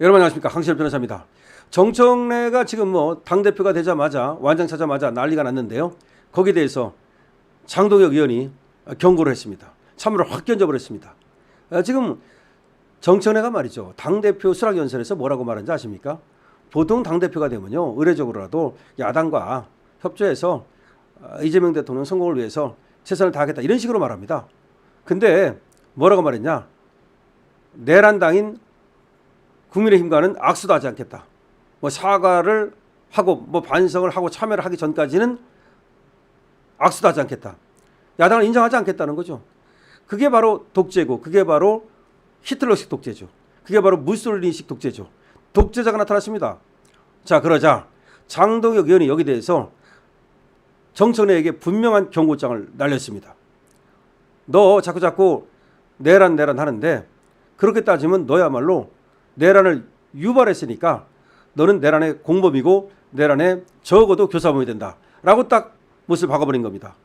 여러분 안녕하십니까, 강시열 변호사입니다. 정청래가 지금 뭐 당대표가 되자마자 완장 차자마자 난리가 났는데요. 거기에 대해서 장동혁 의원이 경고를 했습니다. 참으로 확 견져버렸습니다. 지금 정청래가 말이죠, 당대표 수락연설에서 뭐라고 말한지 아십니까? 보통 당대표가 되면요, 의례적으로라도 야당과 협조해서 이재명 대통령 성공을 위해서 최선을 다하겠다, 이런 식으로 말합니다. 근데 뭐라고 말했냐? 내란당인 국민의힘과는 악수도 하지 않겠다. 뭐 사과를 하고 뭐 반성을 하고 참여를 하기 전까지는 악수도 하지 않겠다. 야당을 인정하지 않겠다는 거죠. 그게 바로 독재고, 그게 바로 히틀러식 독재죠. 그게 바로 무솔리니식 독재죠. 독재자가 나타났습니다. 자, 그러자 장동혁 의원이 여기 대해서 정청래에게 분명한 경고장을 날렸습니다. 너 자꾸 내란 하는데, 그렇게 따지면 너야말로 내란을 유발했으니까 너는 내란의 공범이고 내란에 적어도 교사범이 된다 라고 딱 못을 박아버린 겁니다.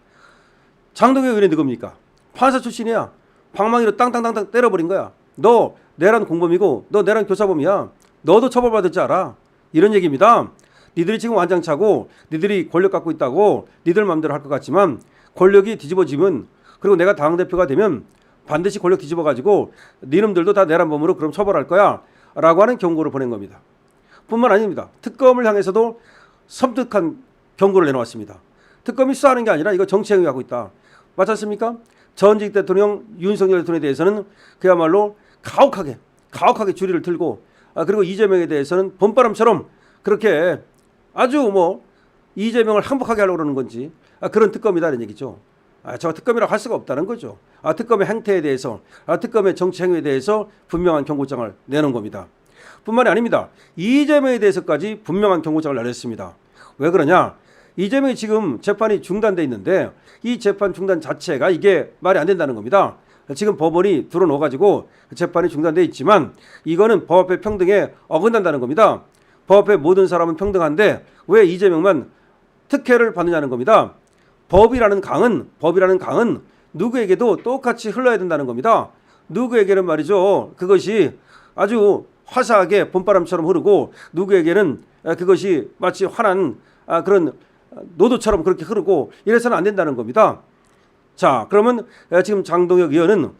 장동혁 의원이 누굽니까? 판사 출신이야. 방망이로 땅땅땅땅 때려버린 거야. 너 내란 공범이고 너 내란 교사범이야. 너도 처벌받을 줄 알아. 이런 얘기입니다. 니들이 지금 완장차고 니들이 권력 갖고 있다고 니들 마음대로 할 것 같지만, 권력이 뒤집어지면, 그리고 내가 당대표가 되면 반드시 권력 뒤집어가지고 니놈들도 다 내란범으로 그럼 처벌할 거야 라고 하는 경고를 보낸 겁니다. 뿐만 아닙니다. 특검을 향해서도 섬뜩한 경고를 내놓았습니다. 특검이 수사하는 게 아니라 이거 정치행위 하고 있다. 맞지 않습니까? 전직 대통령 윤석열 대통령에 대해서는 그야말로 가혹하게 주리를 틀고, 그리고 이재명에 대해서는 봄바람처럼 그렇게 아주 뭐 이재명을 항복하게 하려고 그러는 건지, 그런 특검이다는 얘기죠. 저 특검이라고 할 수가 없다는 거죠. 특검의 행태에 대해서, 특검의 정치 행위에 대해서 분명한 경고장을 내놓은 겁니다. 뿐만이 아닙니다. 이재명에 대해서까지 분명한 경고장을 내렸습니다. 왜 그러냐? 이재명이 지금 재판이 중단돼 있는데 이 재판 중단 자체가 이게 말이 안 된다는 겁니다. 지금 법원이 들어놓아가지고 재판이 중단돼 있지만 이거는 법 앞에 평등에 어긋난다는 겁니다. 법 앞에 모든 사람은 평등한데 왜 이재명만 특혜를 받느냐는 겁니다. 법이라는 강은 누구에게도 똑같이 흘러야 된다는 겁니다. 누구에게는 말이죠, 그것이 아주 화사하게 봄바람처럼 흐르고, 누구에게는 그것이 마치 환한 그런 노도처럼 그렇게 흐르고, 이래서는 안 된다는 겁니다. 자, 그러면 지금 장동혁 의원은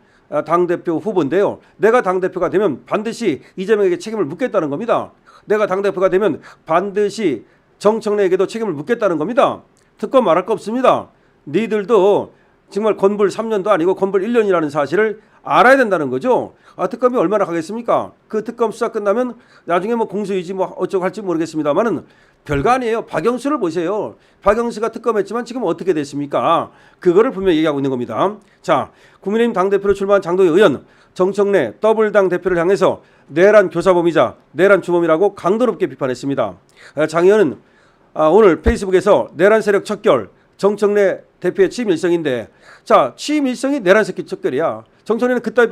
당대표 후보인데요, 내가 당대표가 되면 반드시 이재명에게 책임을 묻겠다는 겁니다. 내가 당대표가 되면 반드시 정청래에게도 책임을 묻겠다는 겁니다. 특검 말할 거 없습니다. 니들도 정말 건불 3년도 아니고 건불 1년이라는 사실을 알아야 된다는 거죠. 특검이 얼마나 가겠습니까? 그 특검 수사 끝나면 나중에 뭐 공소유지 뭐 어쩌고 할지 모르겠습니다만은 별거 아니에요. 박영수를 보세요. 박영수가 특검했지만 지금 어떻게 됐습니까? 그거를 분명히 얘기하고 있는 겁니다. 자, 국민의힘 당대표로 출마한 장동혁 의원, 정청래 더블당 대표를 향해서 내란 교사범이자 내란 주범이라고 강도 높게 비판했습니다. 장 의원은 오늘 페이스북에서 내란 세력 척결, 정청래 대표의 취임 일성인데, 자, 취임 일성이 내란 세력 척결이야. 정청래는 그따위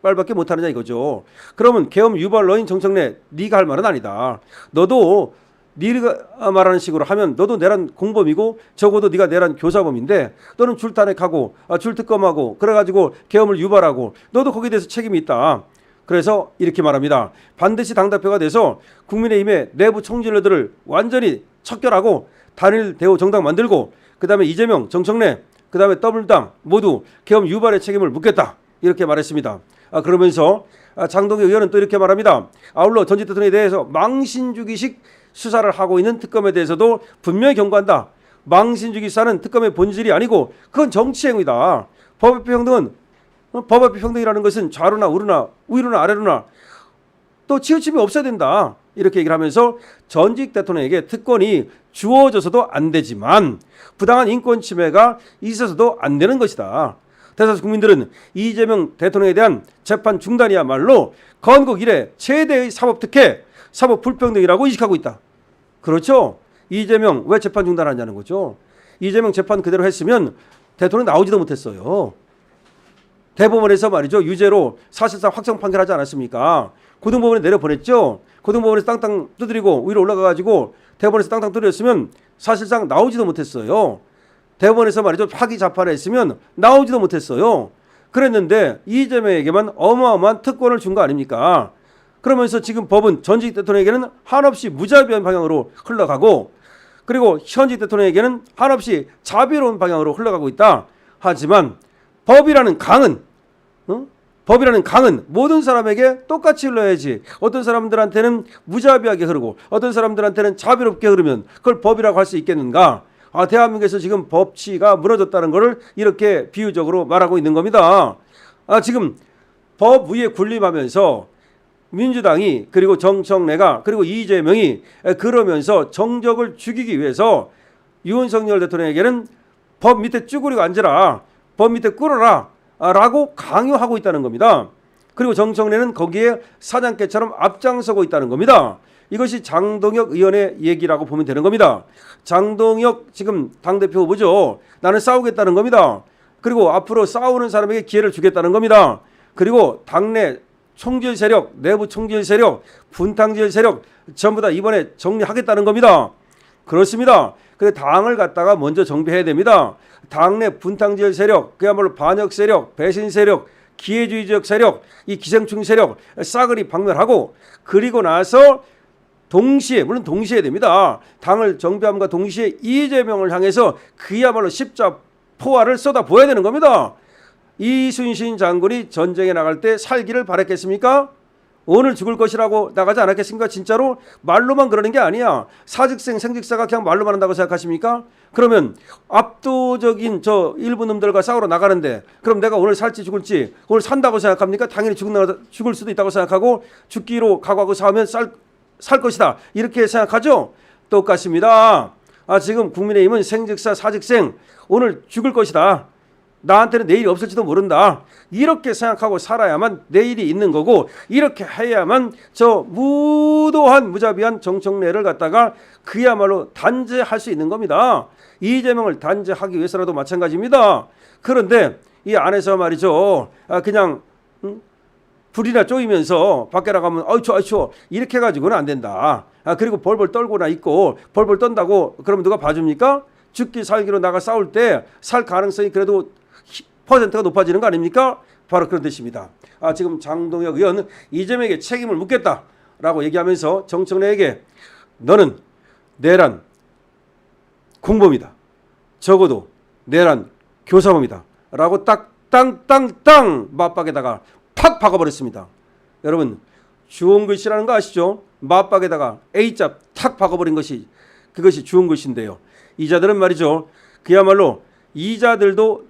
말밖에 못하느냐 이거죠. 그러면 계엄 유발러인 정청래, 네가 할 말은 아니다. 너도 네가 말하는 식으로 하면 너도 내란 공범이고 적어도 네가 내란 교사범인데, 너는 줄탄핵하고 줄특검하고 그래가지고 계엄을 유발하고 너도 거기에 대해서 책임이 있다. 그래서 이렇게 말합니다. 반드시 당대표가 돼서 국민의힘의 내부 총질러들을 완전히 척결하고 단일 대우 정당 만들고, 그 다음에 이재명, 정청래, 그 다음에 더블당 모두 계엄 유발의 책임을 묻겠다, 이렇게 말했습니다. 그러면서 장동혁 의원은 또 이렇게 말합니다. 아울러 전직 대통령에 대해서 망신주기식 수사를 하고 있는 특검에 대해서도 분명히 경고한다. 망신주기 수사는 특검의 본질이 아니고 그건 정치행위다. 법의 평등은, 법의 평등이라는 것은 좌로나 우로나 위로나 아래로나 또 치우침이 없어야 된다, 이렇게 얘기를 하면서 전직 대통령에게 특권이 주어져서도 안 되지만 부당한 인권 침해가 있어서도 안 되는 것이다. 대다수 국민들은 이재명 대통령에 대한 재판 중단이야말로 건국 이래 최대의 사법특혜, 사법불평등이라고 인식하고 있다. 그렇죠? 이재명 왜 재판 중단하냐는 거죠. 이재명 재판 그대로 했으면 대통령 나오지도 못했어요. 대법원에서 말이죠, 유죄로 사실상 확정 판결하지 않았습니까? 고등법원에 내려보냈죠. 고등법원에서 땅땅 두드리고 위로 올라가가지고 대법원에서 땅땅 두드렸으면 사실상 나오지도 못했어요. 대법원에서 말이죠, 파기 재판을 했으면 나오지도 못했어요. 그랬는데 이재명에게만 어마어마한 특권을 준 거 아닙니까? 그러면서 지금 법은 전직 대통령에게는 한없이 무자비한 방향으로 흘러가고, 그리고 현직 대통령에게는 한없이 자비로운 방향으로 흘러가고 있다. 하지만 법이라는 강은 법이라는 강은 모든 사람에게 똑같이 흘러야지, 어떤 사람들한테는 무자비하게 흐르고 어떤 사람들한테는 자비롭게 흐르면 그걸 법이라고 할 수 있겠는가? 대한민국에서 지금 법치가 무너졌다는 것을 이렇게 비유적으로 말하고 있는 겁니다. 지금 법 위에 군림하면서 민주당이, 그리고 정청래가, 그리고 이재명이 그러면서 정적을 죽이기 위해서 윤석열 대통령에게는 법 밑에 쭈그리고 앉으라, 법 밑에 꿇어라 라고 강요하고 있다는 겁니다. 그리고 정청래는 거기에 사장개처럼 앞장서고 있다는 겁니다. 이것이 장동혁 의원의 얘기라고 보면 되는 겁니다. 장동혁 지금 당대표 후보죠. 나는 싸우겠다는 겁니다. 그리고 앞으로 싸우는 사람에게 기회를 주겠다는 겁니다. 그리고 당내 총질 세력, 내부 총질 세력, 분탕질 세력 전부 다 이번에 정리하겠다는 겁니다. 그렇습니다. 그래 당을 갖다가 먼저 정비해야 됩니다. 당내 분탕질 세력, 그야말로 반역 세력, 배신 세력, 기회주의적 세력, 이 기생충 세력 싸그리 박멸하고, 그리고 나서 동시에, 물론 동시에 됩니다. 당을 정비함과 동시에 이재명을 향해서 그야말로 십자포화를 쏟아부어야 되는 겁니다. 이순신 장군이 전쟁에 나갈 때 살기를 바랬겠습니까? 오늘 죽을 것이라고 나가지 않았겠습니까? 진짜로 말로만 그러는 게 아니야. 사직생 생직사가 그냥 말로만 한다고 생각하십니까? 그러면 압도적인 저 일부 놈들과 싸우러 나가는데, 그럼 내가 오늘 살지 죽을지, 오늘 산다고 생각합니까? 당연히 죽을 수도 있다고 생각하고 죽기로 각오하고 싸우면 살 것이다, 이렇게 생각하죠? 똑같습니다. 지금 국민의힘은 생직사 사직생 오늘 죽을 것이다, 나한테는 내일이 없을지도 모른다, 이렇게 생각하고 살아야만 내일이 있는 거고, 이렇게 해야만 저 무도한 무자비한 정청래를 갖다가 그야말로 단죄할 수 있는 겁니다. 이재명을 단죄하기 위해서라도 마찬가지입니다. 그런데 이 안에서 말이죠, 그냥 불이나 쪼이면서 밖에 나가면 아이 추워 이렇게 해가지고는 안 된다. 그리고 벌벌 떨고나 있고 벌벌 떤다고 그러면 누가 봐줍니까? 죽기 살기로 나가 싸울 때 살 가능성이 그래도 퍼센트가 높아지는 거 아닙니까? 바로 그런 뜻입니다. 지금 장동혁 의원 이재명에게 책임을 묻겠다라고 얘기하면서 정청래에게 너는 내란 공범이다, 적어도 내란 교사범이다 라고 딱 땅땅땅 맞박에다가 팍 박아버렸습니다. 여러분, 주홍 글씨라는 거 아시죠? 맞박에다가 A자 탁 박아버린 것이, 그것이 주홍 글씨인데요. 이자들은 말이죠, 그야말로 이자들도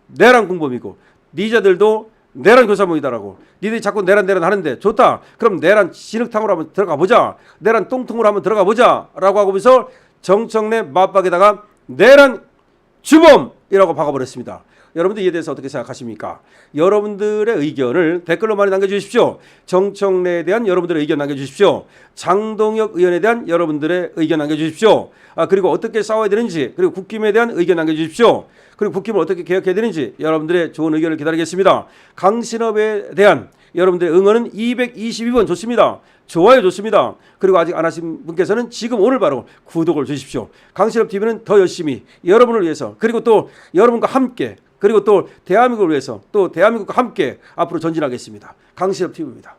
내란 공범이고 니자들도 내란 교사범이다라고, 니들이 자꾸 내란 하는데 좋다, 그럼 내란 진흙탕으로 한번 들어가 보자, 내란 똥통으로 한번 들어가 보자 라고 하고서 정청래 맞박에다가 내란 주범이라고 박아버렸습니다. 여러분들 이에 대해서 어떻게 생각하십니까? 여러분들의 의견을 댓글로 많이 남겨주십시오. 정청래에 대한 여러분들의 의견 남겨주십시오. 장동혁 의원에 대한 여러분들의 의견 남겨주십시오. 그리고 어떻게 싸워야 되는지, 그리고 국힘에 대한 의견 남겨주십시오. 그리고 국힘을 어떻게 개혁해야 되는지 여러분들의 좋은 의견을 기다리겠습니다. 강신업에 대한 여러분들의 응원은 222번 좋습니다. 좋아요 좋습니다. 그리고 아직 안 하신 분께서는 지금 오늘 바로 구독을 주십시오. 강신업TV는 더 열심히 여러분을 위해서, 그리고 또 여러분과 함께, 그리고 또 대한민국을 위해서, 또 대한민국과 함께 앞으로 전진하겠습니다. 강신업TV입니다.